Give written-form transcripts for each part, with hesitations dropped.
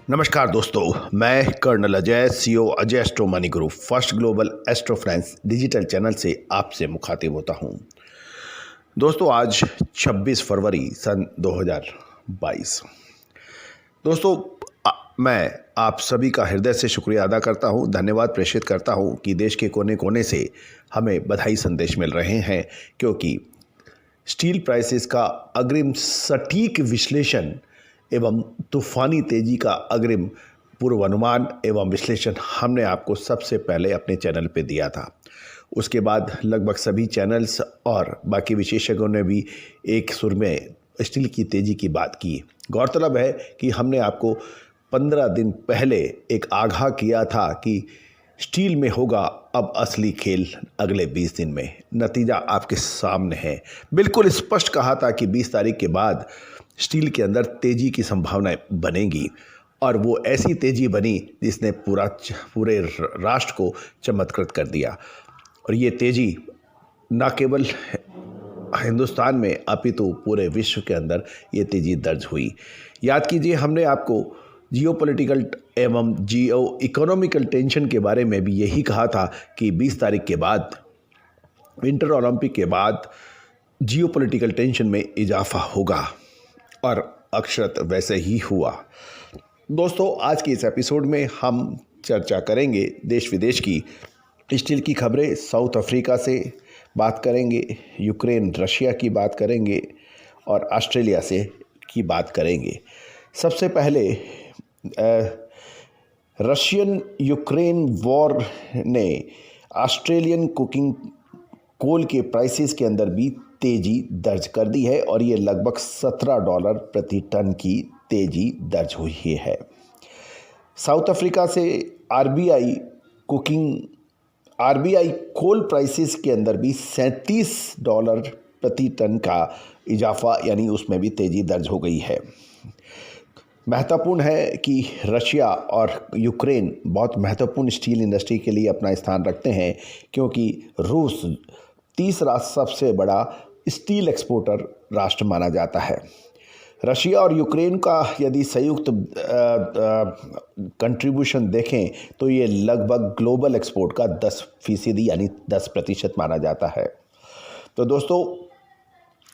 नमस्कार दोस्तों, मैं colonel Ajay, CEO Ajay astro money group first global astro finance digital channel से आपसे मुखातिब होता हूं। दोस्तों, आज 26 फरवरी सन 2022। दोस्तों, मैं आप सभी का हृदय से शुक्रिया अदा करता हूं, धन्यवाद प्रेषित करता हूं कि देश के कोने कोने से हमें बधाई संदेश मिल रहे हैं, क्योंकि स्टील प्राइसेस का अग्रिम सटीक विश्लेषण एवं तूफानी तेजी का अग्रिम पूर्वानुमान एवं विश्लेषण हमने आपको सबसे पहले अपने चैनल पे दिया था। उसके बाद लगभग सभी चैनल्स और बाकी विशेषज्ञों ने भी एक सुर में स्टील की तेजी की बात की। गौरतलब है कि हमने आपको 15 दिन पहले एक आगाह किया था कि स्टील में होगा अब असली खेल अगले 20 दिन में। नतीजा आपके सामने है। बिल्कुल स्पष्ट कहा था कि 20 तारीख के बाद स्टील के अंदर तेजी की संभावनाएं बनेगी, और वो ऐसी तेजी बनी जिसने पूरे राष्ट्र को चमत्कृत कर दिया। और ये तेजी न केवल हिंदुस्तान में अपितु पूरे विश्व के अंदर ये तेजी दर्ज हुई। याद कीजिए, हमने आपको जियोपॉलिटिकल एवं जियो इकोनॉमिकल टेंशन के बारे में भी यही कहा था कि 20 तारीख के बाद, विंटर ओलंपिक के बाद जियोपॉलिटिकल टेंशन में इजाफा होगा, और अक्षरत वैसे ही हुआ। दोस्तों, आज के इस एपिसोड में हम चर्चा करेंगे देश विदेश की स्टील की खबरें। साउथ अफ्रीका से बात करेंगे, यूक्रेन रशिया की बात करेंगे, और ऑस्ट्रेलिया से की बात करेंगे। सबसे पहले रशियन यूक्रेन वॉर ने ऑस्ट्रेलियन कुकिंग कोल के प्राइसेस के अंदर भी तेजी दर्ज कर दी है, और ये लगभग $17 प्रति टन की तेजी दर्ज हुई है। साउथ अफ्रीका से आरबीआई कोल प्राइसेस के अंदर भी $37 प्रति टन का इजाफा, यानी उसमें भी तेजी दर्ज हो गई है। महत्वपूर्ण है कि रशिया और यूक्रेन बहुत महत्वपूर्ण स्टील इंडस्ट्री के लिए अपना स्थान रखते हैं, क्योंकि रूस तीसरा सबसे बड़ा स्टील एक्सपोर्टर राष्ट्र माना जाता है। रशिया और यूक्रेन का यदि संयुक्त कंट्रीब्यूशन देखें तो ये लगभग ग्लोबल एक्सपोर्ट का 10% यानी 10% माना जाता है। तो दोस्तों,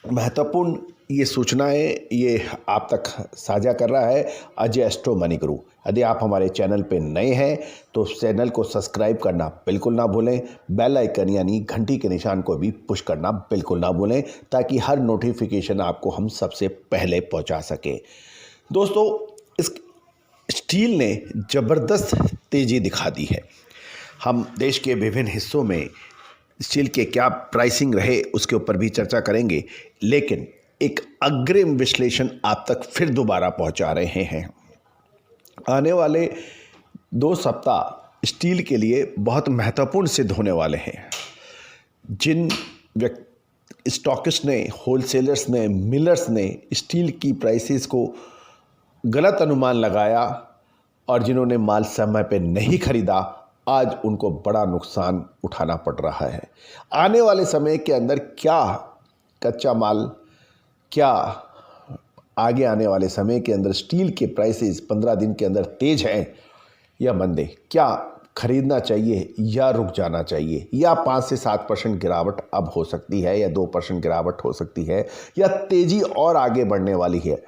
महत्वपूर्ण ये सूचनाएं ये आप तक साझा कर रहा है अजय एस्ट्रो मनी गुरु। यदि आप हमारे चैनल पे नए हैं तो चैनल को सब्सक्राइब करना बिल्कुल ना भूलें, बेल आइकन यानी घंटी के निशान को भी पुश करना बिल्कुल ना भूलें, ताकि हर नोटिफिकेशन आपको हम सबसे पहले पहुंचा सके। दोस्तों, इस स्टील ने ज़बरदस्त तेज़ी दिखा दी है। हम देश के विभिन्न हिस्सों में स्टील के क्या प्राइसिंग रहे उसके ऊपर भी चर्चा करेंगे, लेकिन एक अग्रिम विश्लेषण आप तक फिर दोबारा पहुंचा रहे हैं। आने वाले 2 सप्ताह स्टील के लिए बहुत महत्वपूर्ण सिद्ध होने वाले हैं। जिन स्टॉकिस्ट ने, होलसेलर्स ने, मिलर्स ने स्टील की प्राइसेस को गलत अनुमान लगाया और जिन्होंने माल समय पे नहीं खरीदा, आज उनको बड़ा नुकसान उठाना पड़ रहा है। आने वाले समय के अंदर क्या कच्चा माल, क्या आगे आने वाले समय के अंदर स्टील के प्राइसेस 15 दिन के अंदर तेज हैं या मंदे, क्या खरीदना चाहिए या रुक जाना चाहिए, या 5 से 7% गिरावट अब हो सकती है, या 2% गिरावट हो सकती है, या तेजी और आगे बढ़ने वाली है।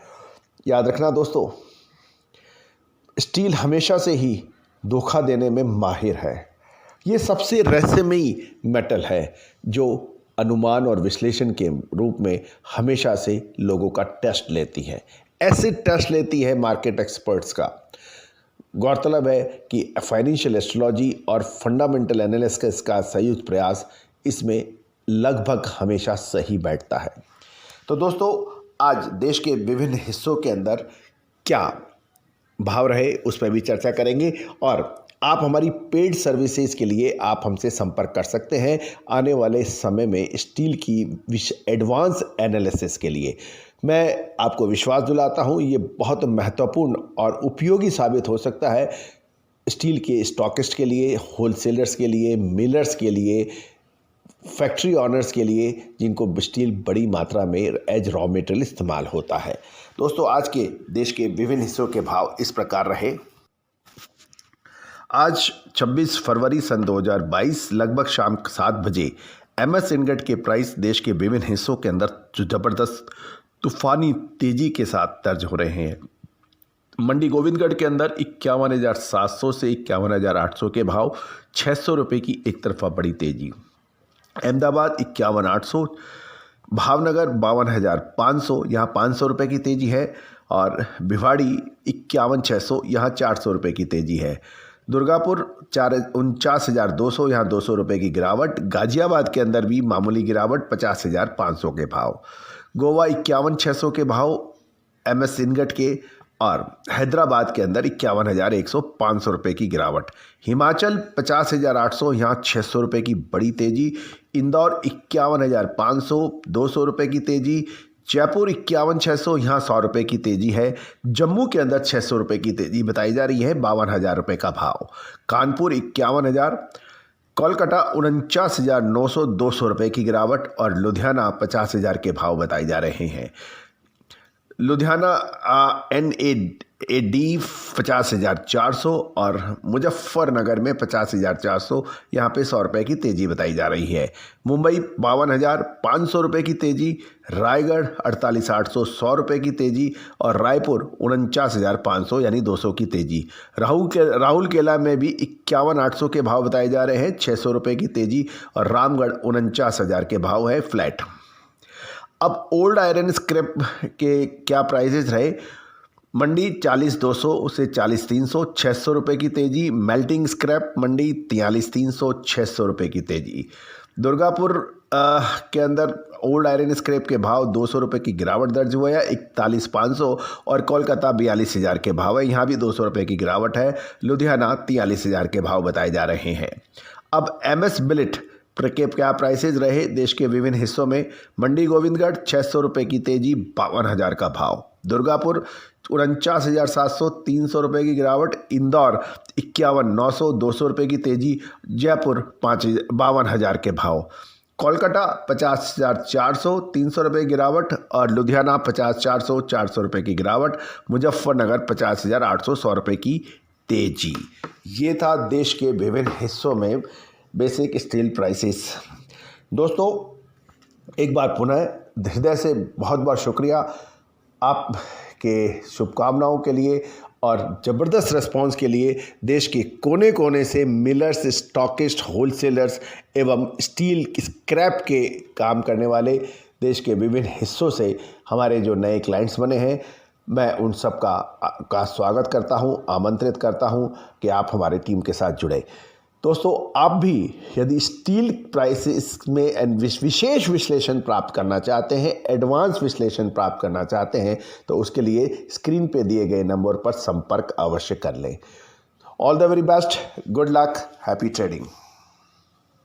याद रखना दोस्तों, स्टील हमेशा से ही धोखा देने में माहिर है। ये सबसे रहस्यमयी मेटल है जो अनुमान और विश्लेषण के रूप में हमेशा से लोगों का टेस्ट लेती है। ऐसे टेस्ट लेती है मार्केट एक्सपर्ट्स का। गौरतलब है कि फाइनेंशियल एस्ट्रोलॉजी और फंडामेंटल एनालिसिस का संयुक्त प्रयास इसमें लगभग हमेशा सही बैठता है। तो दोस्तों, आज देश के विभिन्न हिस्सों के अंदर क्या भाव रहे उस पर भी चर्चा करेंगे, और आप हमारी पेड सर्विसेज के लिए आप हमसे संपर्क कर सकते हैं आने वाले समय में स्टील की एडवांस एनालिसिस के लिए। मैं आपको विश्वास दिलाता हूं, ये बहुत महत्वपूर्ण और उपयोगी साबित हो सकता है स्टील के स्टॉकिस्ट के लिए, होलसेलर्स के लिए, मिलर्स के लिए, फैक्ट्री ऑनर्स के लिए जिनको स्टील बड़ी मात्रा में एज रॉ मटेरियल इस्तेमाल होता है। दोस्तों, आज के देश के विभिन्न हिस्सों के भाव इस प्रकार रहे। आज 26 फरवरी सन 2022 लगभग शाम 7 बजे MS इनगट के प्राइस देश के विभिन्न हिस्सों के अंदर जो ज़बरदस्त तूफानी तेजी के साथ दर्ज हो रहे हैं। मंडी गोविंदगढ़ के अंदर 51,700 से 51,800 के भाव, 600 रुपये की एक तरफा बड़ी तेजी। अहमदाबाद 51,800, भावनगर 52,500, यहाँ 500 रुपये की तेजी है। और भिवाड़ी 51,600, यहाँ 400 रुपये की तेजी है। दुर्गापुर 49,200, यहाँ 200 रुपये की गिरावट। गाजियाबाद के अंदर भी मामूली गिरावट, 50,500 के भाव। गोवा 51,600 के भाव MS इनगट के। और हैदराबाद के अंदर 51,100, 500 रुपये की गिरावट। हिमाचल 50,800, यहाँ 600 रुपये की बड़ी तेजी। इंदौर 51,500, 200 रुपये की तेजी। जयपुर 51,600, यहाँ 100 रुपये की तेजी है। जम्मू के अंदर 600 रुपये की तेजी बताई जा रही है, 52,000 रुपये का भाव। कानपुर 51,000, कोलकाता 49,900, 200 रुपये की गिरावट। और लुधियाना 50,000 के भाव बताए जा रहे हैं। लुधियाना NAD 50,400 और मुजफ्फरनगर में 50,400, यहाँ पे 100 रुपये की तेज़ी बताई जा रही है। मुंबई 52,500 रुपये की तेज़ी। रायगढ़ 48,800, 100 रुपये की तेज़ी। और रायपुर 49,500 यानी 200 की तेज़ी। राहुल केला में भी 51,800 के भाव बताए जा रहे हैं, 600 रुपये की तेज़ी। और रामगढ़ 49,000 के भाव है फ्लैट। अब ओल्ड आयरन स्क्रैप के क्या प्राइसेस रहे। मंडी 40,200 से 40,300, 600 रुपये की तेज़ी। मेल्टिंग स्क्रैप मंडी 43,300, 600 रुपये की तेज़ी। दुर्गापुर के अंदर ओल्ड आयरन स्क्रैप के भाव 200 रुपये की गिरावट दर्ज हुआ है, 41,500। और कोलकाता 42,000 के भाव है, यहाँ भी 200 रुपये की गिरावट है। लुधियाना 43,000 के भाव बताए जा रहे हैं। अब MS बिलेट के क्या प्राइसेज रहे देश के विभिन्न हिस्सों में। मंडी गोविंदगढ़ 600 रुपये की तेज़ी, 52,000 का भाव। दुर्गापुर 49,700, 300 रुपये की गिरावट। इंदौर 51,900, 200 रुपये की तेज़ी। जयपुर 52,000 के भाव। कोलकाता 50,400, 300 रुपये की गिरावट। और लुधियाना 50,400, 400 रुपये की गिरावट। मुजफ्फरनगर 50,800, 100 रुपये की तेज़ी। ये था देश के विभिन्न हिस्सों में बेसिक स्टील प्राइसेस। दोस्तों, एक बार पुनः हृदय से बहुत बहुत शुक्रिया आपके शुभकामनाओं के लिए और ज़बरदस्त रिस्पांस के लिए। देश के कोने कोने से मिलर्स, स्टॉकिस्ट, होलसेलर्स एवं स्टील स्क्रैप के काम करने वाले देश के विभिन्न हिस्सों से हमारे जो नए क्लाइंट्स बने हैं, मैं उन सब का स्वागत करता हूं, आमंत्रित करता हूं कि आप हमारे टीम के साथ जुड़े। दोस्तों, आप भी यदि स्टील प्राइसेस में विशेष विश्लेषण प्राप्त करना चाहते हैं, एडवांस विश्लेषण प्राप्त करना चाहते हैं, तो उसके लिए स्क्रीन पे दिए गए नंबर पर संपर्क अवश्य कर लें। All the very best, good luck, happy trading.